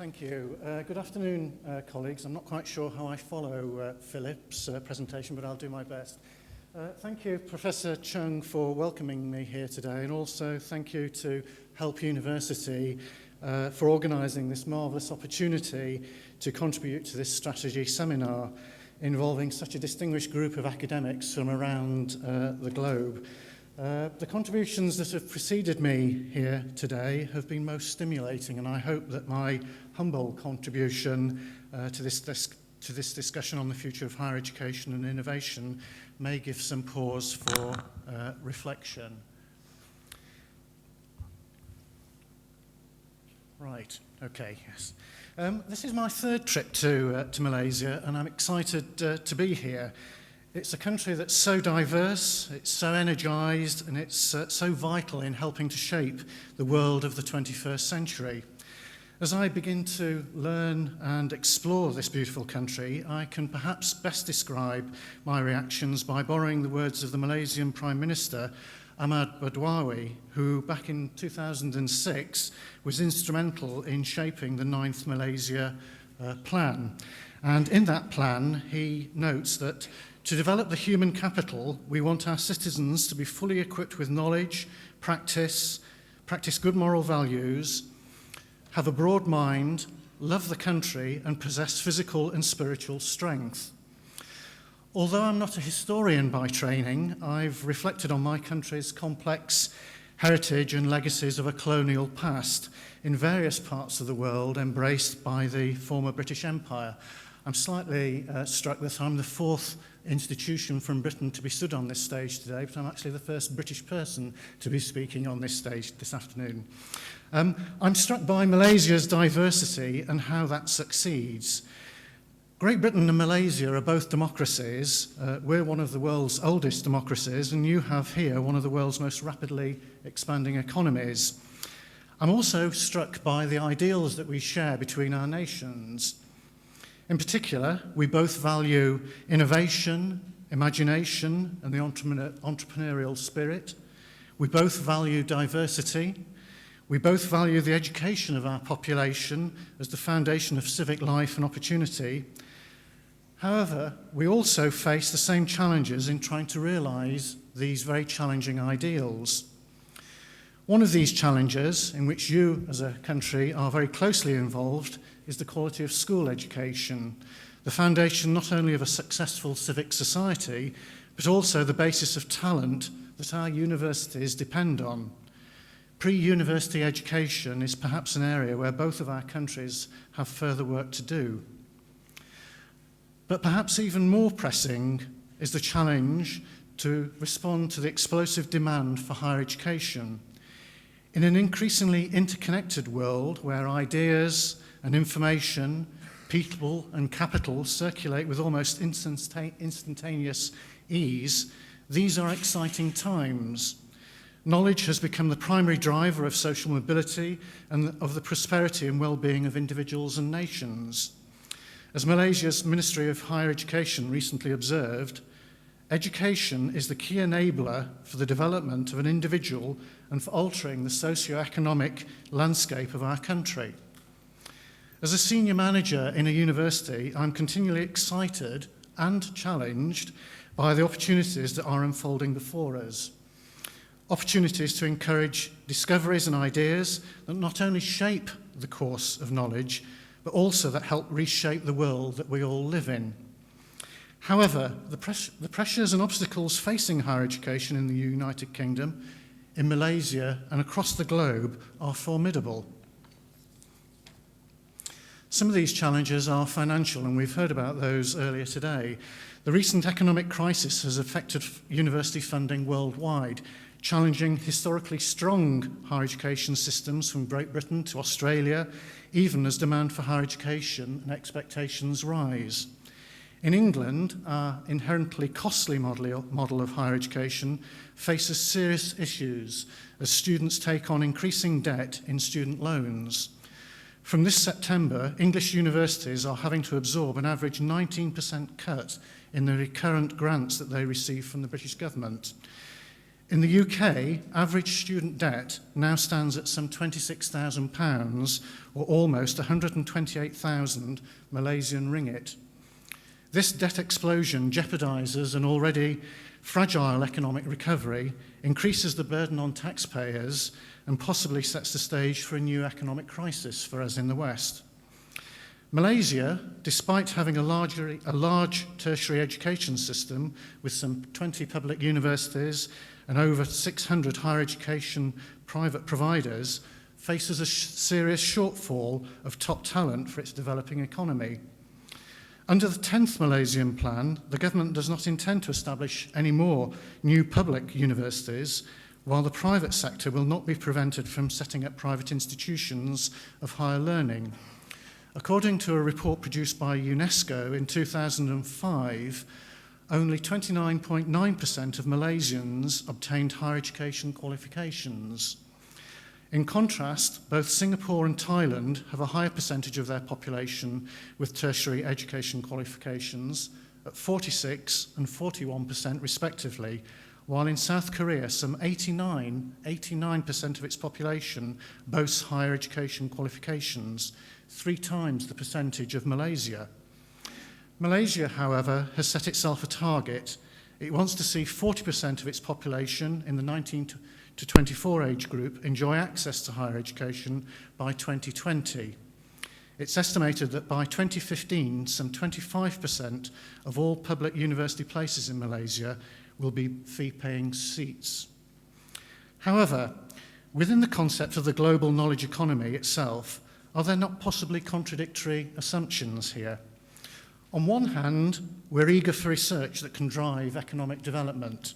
Thank you. Good afternoon, colleagues. I'm not quite sure how I follow Philip's presentation, but I'll do my best. Thank you, Professor Chung, for welcoming me here today, and also thank you to Help University for organising this marvellous opportunity to contribute to this strategy seminar involving such a distinguished group of academics from around the globe. The contributions that have preceded me here today have been most stimulating, and I hope that my humble contribution to this discussion on the future of higher education and innovation may give some pause for reflection. Right, okay, yes. This is my third trip to Malaysia, and I'm excited to be here. It's a country that's so diverse, it's so energised, and it's so vital in helping to shape the world of the 21st century. As I begin to learn and explore this beautiful country, I can perhaps best describe my reactions by borrowing the words of the Malaysian Prime Minister, Ahmad Badwawi, who back in 2006 was instrumental in shaping the 9th Malaysia Plan. And in that plan, he notes that to develop the human capital, we want our citizens to be fully equipped with knowledge, practice good moral values, have a broad mind, love the country, and possess physical and spiritual strength. Although I'm not a historian by training, I've reflected on my country's complex heritage and legacies of a colonial past in various parts of the world embraced by the former British Empire. I'm slightly struck that I'm the fourth institution from Britain to be stood on this stage today, but I'm actually the first British person to be speaking on this stage this afternoon. I'm struck by Malaysia's diversity and how that succeeds. Great Britain and Malaysia are both democracies. We're one of the world's oldest democracies, and you have here one of the world's most rapidly expanding economies. I'm also struck by the ideals that we share between our nations. In particular, we both value innovation, imagination, and the entrepreneurial spirit. We both value diversity. We both value the education of our population as the foundation of civic life and opportunity. However, we also face the same challenges in trying to realise these very challenging ideals. One of these challenges, in which you as a country are very closely involved, is the quality of school education, the foundation not only of a successful civic society, but also the basis of talent that our universities depend on. Pre-university education is perhaps an area where both of our countries have further work to do. But perhaps even more pressing is the challenge to respond to the explosive demand for higher education. In an increasingly interconnected world where ideas and information, people and capital circulate with almost instantaneous ease, these are exciting times. Knowledge has become the primary driver of social mobility and of the prosperity and well-being of individuals and nations. As Malaysia's Ministry of Higher Education recently observed, education is the key enabler for the development of an individual and for altering the socio-economic landscape of our country. As a senior manager in a university, I'm continually excited and challenged by the opportunities that are unfolding before us. Opportunities to encourage discoveries and ideas that not only shape the course of knowledge, but also that help reshape the world that we all live in. However, the pressures and obstacles facing higher education in the United Kingdom, in Malaysia and across the globe are formidable. Some of these challenges are financial, and we've heard about those earlier today. The recent economic crisis has affected university funding worldwide, challenging historically strong higher education systems from Great Britain to Australia, even as demand for higher education and expectations rise. In England, our inherently costly model of higher education faces serious issues as students take on increasing debt in student loans. From this September, English universities are having to absorb an average 19% cut in the recurrent grants that they receive from the British government. In the UK, average student debt now stands at some £26,000, or almost 128,000 Malaysian ringgit. This debt explosion jeopardises an already fragile economic recovery, increases the burden on taxpayers, and possibly sets the stage for a new economic crisis for us in the West. Malaysia, despite having a large tertiary education system with some 20 public universities and over 600 higher education private providers, faces a serious shortfall of top talent for its developing economy. Under the 10th Malaysian Plan, the government does not intend to establish any more new public universities, while the private sector will not be prevented from setting up private institutions of higher learning. According to a report produced by UNESCO in 2005, only 29.9% of Malaysians obtained higher education qualifications. In contrast, both Singapore and Thailand have a higher percentage of their population with tertiary education qualifications at 46 and 41% respectively, while in South Korea some 89% of its population boasts higher education qualifications, 3 times the percentage of Malaysia. Malaysia, however, has set itself a target. It wants to see 40% of its population in the 19 to 24 age group enjoy access to higher education by 2020. It's estimated that by 2015, some 25% of all public university places in Malaysia will be fee-paying seats. However, within the concept of the global knowledge economy itself, are there not possibly contradictory assumptions here? On one hand, we're eager for research that can drive economic development.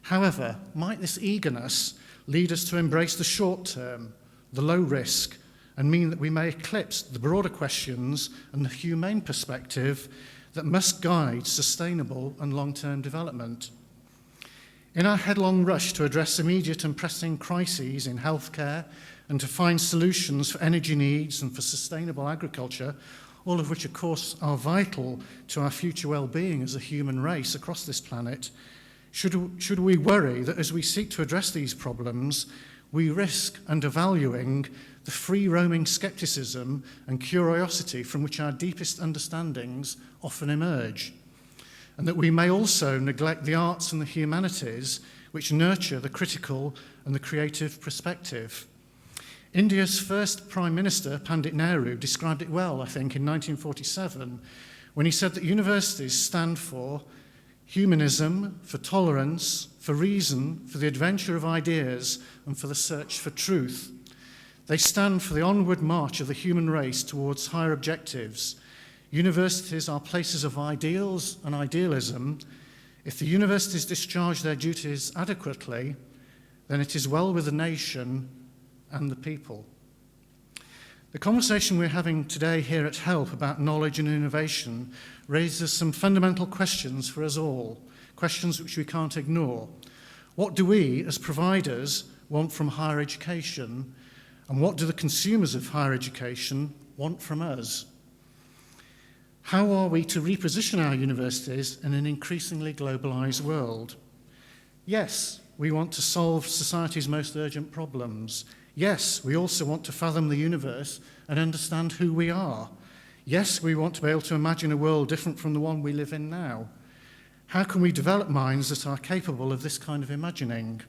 However, might this eagerness lead us to embrace the short term, the low risk, and mean that we may eclipse the broader questions and the humane perspective that must guide sustainable and long-term development? In our headlong rush to address immediate and pressing crises in healthcare and to find solutions for energy needs and for sustainable agriculture, all of which, of course, are vital to our future well-being as a human race across this planet, should we worry that as we seek to address these problems, we risk undervaluing the free-roaming scepticism and curiosity from which our deepest understandings often emerge, and that we may also neglect the arts and the humanities which nurture the critical and the creative perspective? India's first Prime Minister, Pandit Nehru, described it well, I think, in 1947, when he said that universities stand for humanism, for tolerance, for reason, for the adventure of ideas, and for the search for truth. They stand for the onward march of the human race towards higher objectives. Universities are places of ideals and idealism. If the universities discharge their duties adequately, then it is well with the nation and the people. The conversation we're having today here at HELP about knowledge and innovation raises some fundamental questions for us all, questions which we can't ignore. What do we, as providers, want from higher education, and what do the consumers of higher education want from us? How are we to reposition our universities in an increasingly globalised world? Yes, we want to solve society's most urgent problems. Yes, we also want to fathom the universe and understand who we are. Yes, we want to be able to imagine a world different from the one we live in now. How can we develop minds that are capable of this kind of imagining?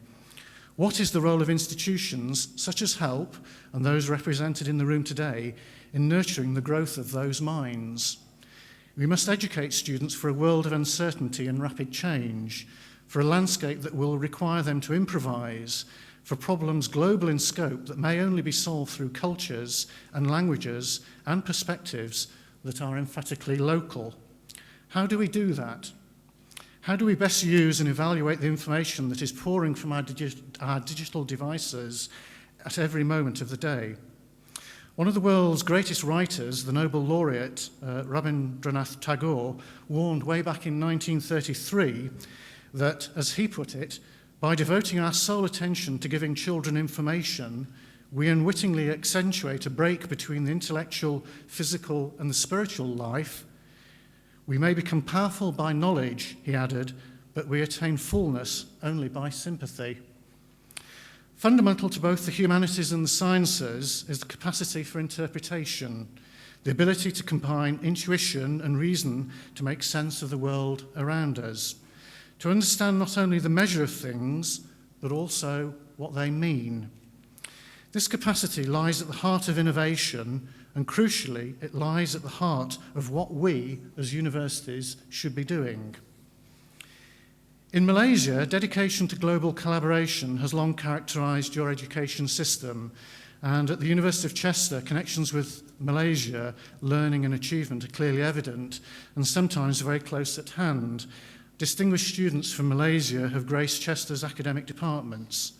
What is the role of institutions such as HELP and those represented in the room today in nurturing the growth of those minds? We must educate students for a world of uncertainty and rapid change, for a landscape that will require them to improvise, for problems global in scope that may only be solved through cultures and languages and perspectives that are emphatically local. How do we do that? How do we best use and evaluate the information that is pouring from our digital devices at every moment of the day? One of the world's greatest writers, the Nobel laureate Rabindranath Tagore, warned way back in 1933 that, as he put it, by devoting our sole attention to giving children information, we unwittingly accentuate a break between the intellectual, physical, and the spiritual life. We may become powerful by knowledge, he added, but we attain fullness only by sympathy. Fundamental to both the humanities and the sciences is the capacity for interpretation, the ability to combine intuition and reason to make sense of the world around us, to understand not only the measure of things, but also what they mean. This capacity lies at the heart of innovation, and crucially, it lies at the heart of what we, as universities, should be doing. In Malaysia, dedication to global collaboration has long characterised your education system, and at the University of Chester, connections with Malaysia, learning and achievement are clearly evident and sometimes very close at hand. Distinguished students from Malaysia have graced Chester's academic departments.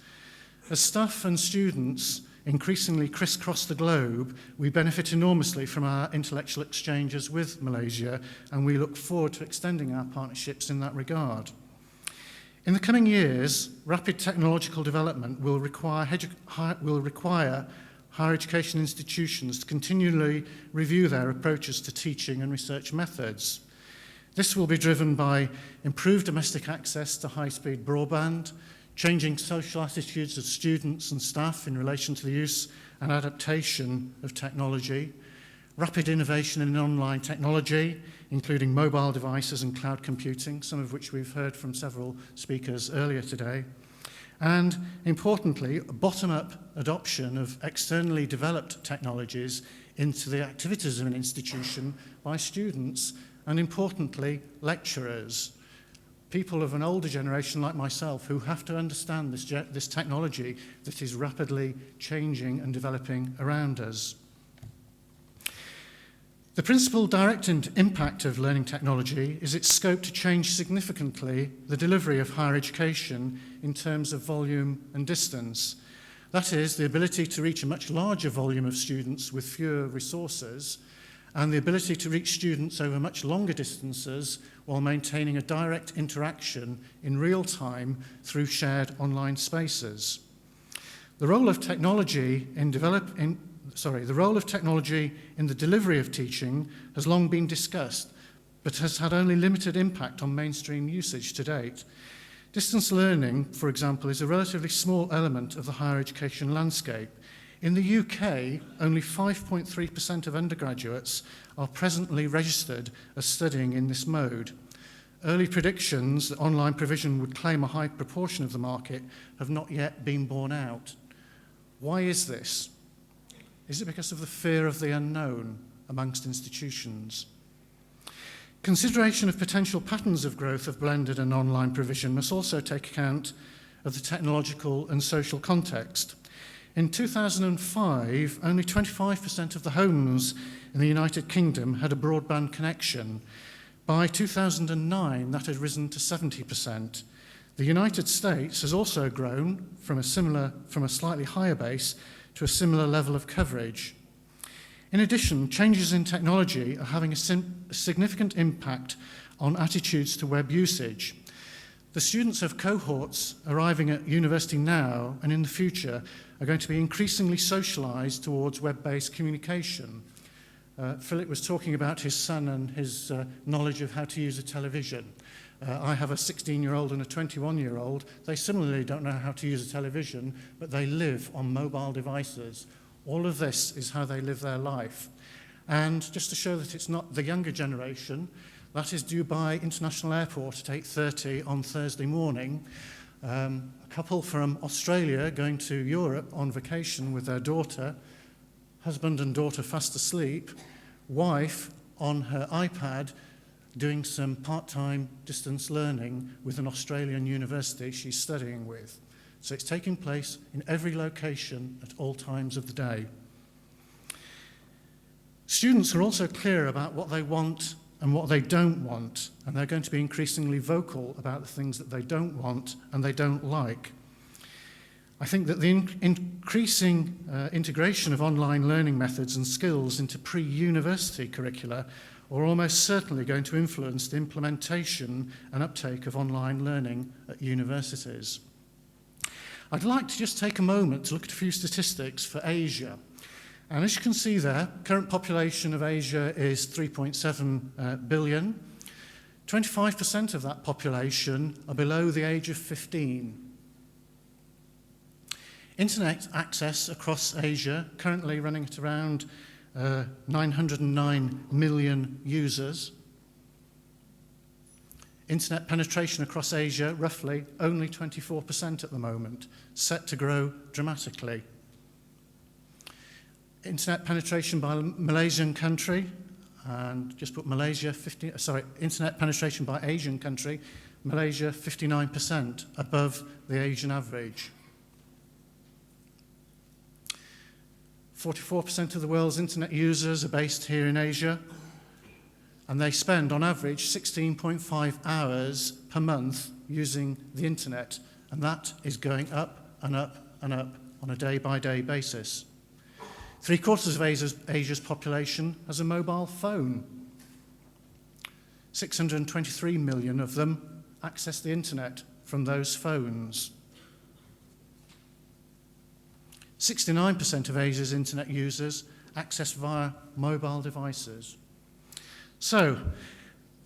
As staff and students increasingly crisscross the globe, we benefit enormously from our intellectual exchanges with Malaysia, and we look forward to extending our partnerships in that regard. In the coming years, rapid technological development will require higher education institutions to continually review their approaches to teaching and research methods. This will be driven by improved domestic access to high-speed broadband, changing social attitudes of students and staff in relation to the use and adaptation of technology, rapid innovation in online technology, including mobile devices and cloud computing, some of which we've heard from several speakers earlier today, and importantly, bottom-up adoption of externally developed technologies into the activities of an institution by students and, importantly, lecturers, people of an older generation like myself who have to understand this technology that is rapidly changing and developing around us. The principal direct impact of learning technology is its scope to change significantly the delivery of higher education in terms of volume and distance. That is, the ability to reach a much larger volume of students with fewer resources, and the ability to reach students over much longer distances while maintaining a direct interaction in real time through shared online spaces. The role of technology in the delivery of teaching has long been discussed, but has had only limited impact on mainstream usage to date. Distance learning, for example, is a relatively small element of the higher education landscape. In the UK, only 5.3% of undergraduates are presently registered as studying in this mode. Early predictions that online provision would claim a high proportion of the market have not yet been borne out. Why is this? Is it because of the fear of the unknown amongst institutions? Consideration of potential patterns of growth of blended and online provision must also take account of the technological and social context. In 2005, only 25% of the homes in the United Kingdom had a broadband connection. By 2009, that had risen to 70%. The United States has also grown from a slightly higher base to a similar level of coverage. In addition, changes in technology are having a significant impact on attitudes to web usage. The students of cohorts arriving at university now and in the future are going to be increasingly socialised towards web-based communication. Philip was talking about his son and his knowledge of how to use a television. I have a 16-year-old and a 21-year-old. They similarly don't know how to use a television, but they live on mobile devices. All of this is how they live their life. And just to show that it's not the younger generation, that is Dubai International Airport at 8:30 on Thursday morning. A couple from Australia going to Europe on vacation with their daughter, husband and daughter fast asleep, wife on her iPad doing some part-time distance learning with an Australian university she's studying with. So it's taking place in every location at all times of the day. Students are also clear about what they want and what they don't want, and they're going to be increasingly vocal about the things that they don't want and they don't like. I think that the increasing integration of online learning methods and skills into pre-university curricula are almost certainly going to influence the implementation and uptake of online learning at universities. I'd like to just take a moment to look at a few statistics for Asia. And as you can see there, current population of Asia is 3.7 billion. 25% of that population are below the age of 15. Internet access across Asia, currently running at around 909 million users. Internet penetration across Asia, roughly only 24% at the moment, set to grow dramatically. Internet penetration by Malaysian country, and just put Malaysia, internet penetration by Asian country, Malaysia 59%, above the Asian average. 44% of the world's internet users are based here in Asia, and they spend on average 16.5 hours per month using the internet, and that is going up and up and up on a day-by-day basis. 3/4 of Asia's population has a mobile phone. 623 million of them access the internet from those phones. 69% of Asia's internet users access via mobile devices. So,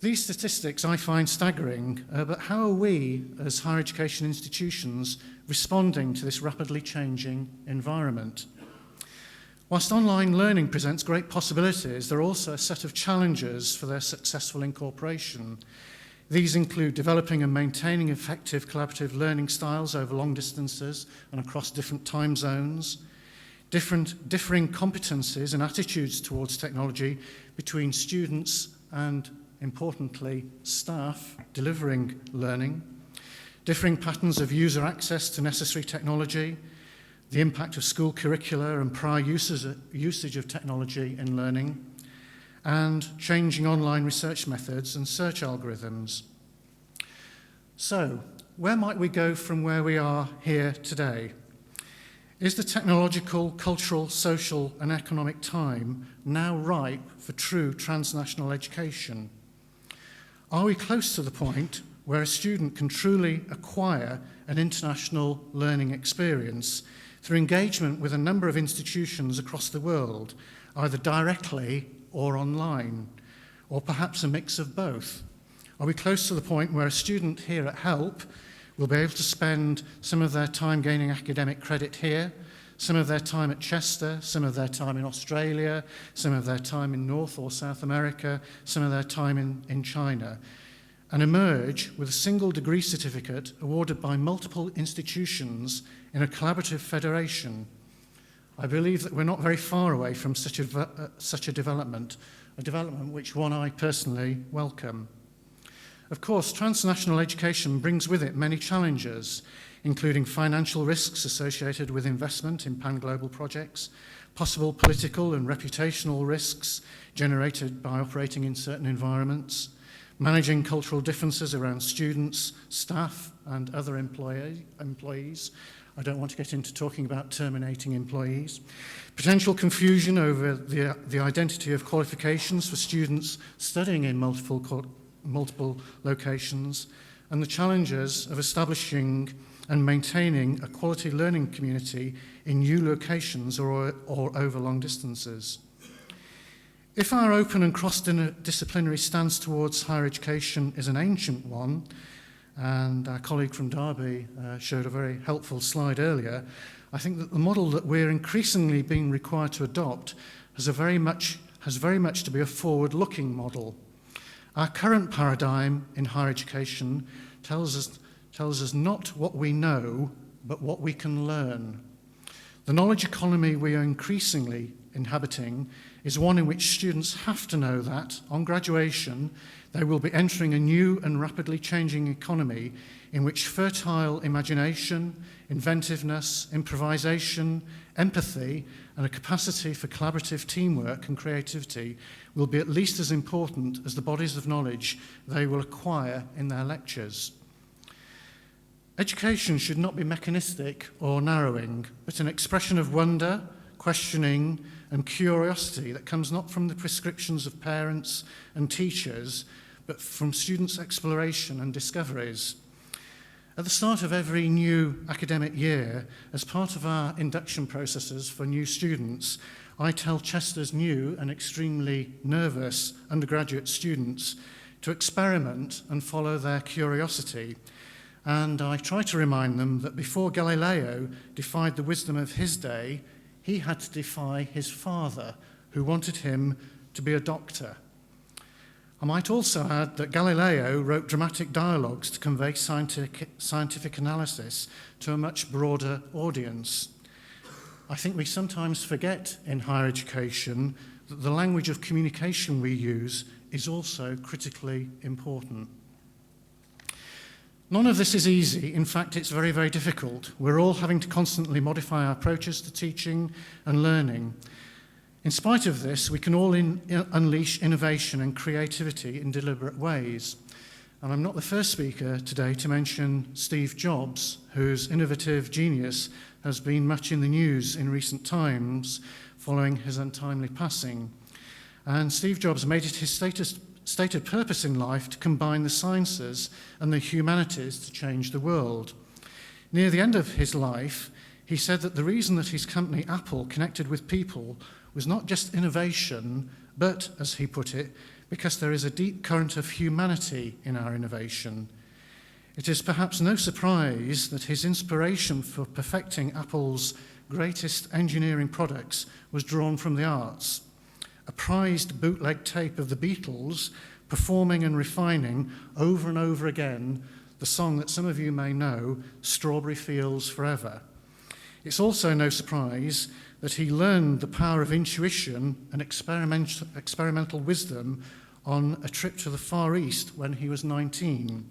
these statistics I find staggering, but how are we, as higher education institutions, responding to this rapidly changing environment? Whilst online learning presents great possibilities, there are also a set of challenges for their successful incorporation. These include developing and maintaining effective collaborative learning styles over long distances and across different time zones, differing competencies and attitudes towards technology between students and, importantly, staff delivering learning, differing patterns of user access to necessary technology, the impact of school curricula and prior usage of technology in learning, and changing online research methods and search algorithms. So, where might we go from where we are here today? Is the technological, cultural, social, and economic time now ripe for true transnational education? Are we close to the point where a student can truly acquire an international learning experience through engagement with a number of institutions across the world, either directly or online, or perhaps a mix of both? Are we close to the point where a student here at HELP will be able to spend some of their time gaining academic credit here, some of their time at Chester, some of their time in Australia, some of their time in North or South America, some of their time in China, and emerge with a single degree certificate awarded by multiple institutions in a collaborative federation? I believe that we're not very far away from such a development which one I personally welcome. Of course, transnational education brings with it many challenges, including financial risks associated with investment in pan-global projects, possible political and reputational risks generated by operating in certain environments, managing cultural differences around students, staff, and other employees. I don't want to get into talking about terminating employees. Potential confusion over the identity of qualifications for students studying in multiple locations, and the challenges of establishing and maintaining a quality learning community in new locations or over long distances. If our open and cross-disciplinary stance towards higher education is an ancient one, and our colleague from Derby showed a very helpful slide earlier, I think that the model that we're increasingly being required to adopt has very much to be a forward-looking model. Our current paradigm in higher education tells us not what we know, but what we can learn. The knowledge economy we are increasingly inhabiting is one in which students have to know that, on graduation, they will be entering a new and rapidly changing economy in which fertile imagination, inventiveness, improvisation, empathy, and a capacity for collaborative teamwork and creativity will be at least as important as the bodies of knowledge they will acquire in their lectures. Education should not be mechanistic or narrowing, but an expression of wonder, questioning, and curiosity that comes not from the prescriptions of parents and teachers, but from students' exploration and discoveries. At the start of every new academic year, as part of our induction processes for new students, I tell Chester's new and extremely nervous undergraduate students to experiment and follow their curiosity. And I try to remind them that before Galileo defied the wisdom of his day, he had to defy his father, who wanted him to be a doctor. I might also add that Galileo wrote dramatic dialogues to convey scientific analysis to a much broader audience. I think we sometimes forget in higher education that the language of communication we use is also critically important. None of this is easy. In fact, it's very, very difficult. We're all having to constantly modify our approaches to teaching and learning. In spite of this, we can all unleash innovation and creativity in deliberate ways. And I'm not the first speaker today to mention Steve Jobs, whose innovative genius has been much in the news in recent times following his untimely passing. And Steve Jobs made it his stated purpose in life to combine the sciences and the humanities to change the world. Near the end of his life, he said that the reason that his company Apple connected with people was not just innovation, but, as he put it, because there is a deep current of humanity in our innovation. It is perhaps no surprise that his inspiration for perfecting Apple's greatest engineering products was drawn from the arts. A prized bootleg tape of the Beatles performing and refining over and over again the song that some of you may know, Strawberry Fields Forever. It's also no surprise that he learned the power of intuition and experimental wisdom on a trip to the Far East when he was 19.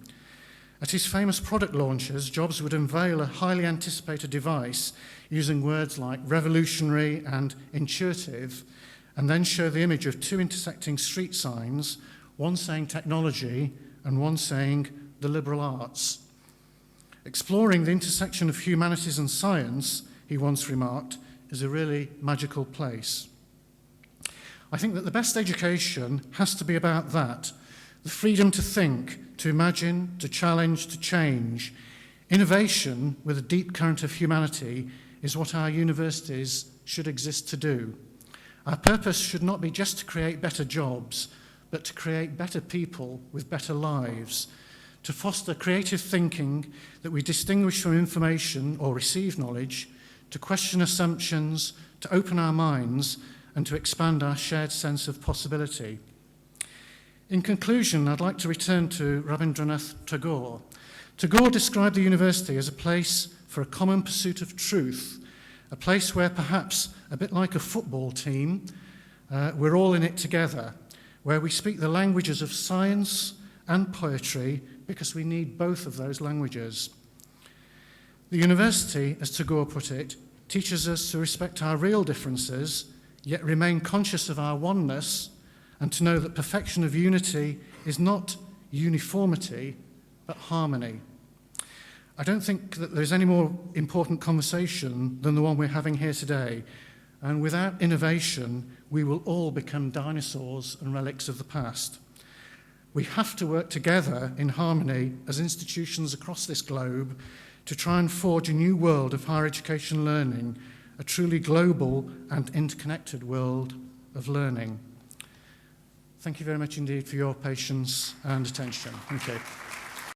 At his famous product launches, Jobs would unveil a highly anticipated device using words like revolutionary and intuitive, and then show the image of two intersecting street signs, one saying technology and one saying the liberal arts. Exploring the intersection of humanities and science, he once remarked, is a really magical place. I think that the best education has to be about that, the freedom to think, to imagine, to challenge, to change. Innovation with a deep current of humanity is what our universities should exist to do. Our purpose should not be just to create better jobs, but to create better people with better lives, to foster creative thinking that we distinguish from information or receive knowledge, to question assumptions, to open our minds, and to expand our shared sense of possibility. In conclusion, I'd like to return to Rabindranath Tagore. Tagore described the university as a place for a common pursuit of truth, a place where perhaps, a bit like a football team, we're all in it together, where we speak the languages of science and poetry because we need both of those languages. The university, as Tagore put it, teaches us to respect our real differences, yet remain conscious of our oneness, and to know that perfection of unity is not uniformity, but harmony. I don't think that there's any more important conversation than the one we're having here today, and without innovation, we will all become dinosaurs and relics of the past. We have to work together in harmony as institutions across this globe to try and forge a new world of higher education learning, a truly global and interconnected world of learning. Thank you very much indeed for your patience and attention. Thank you.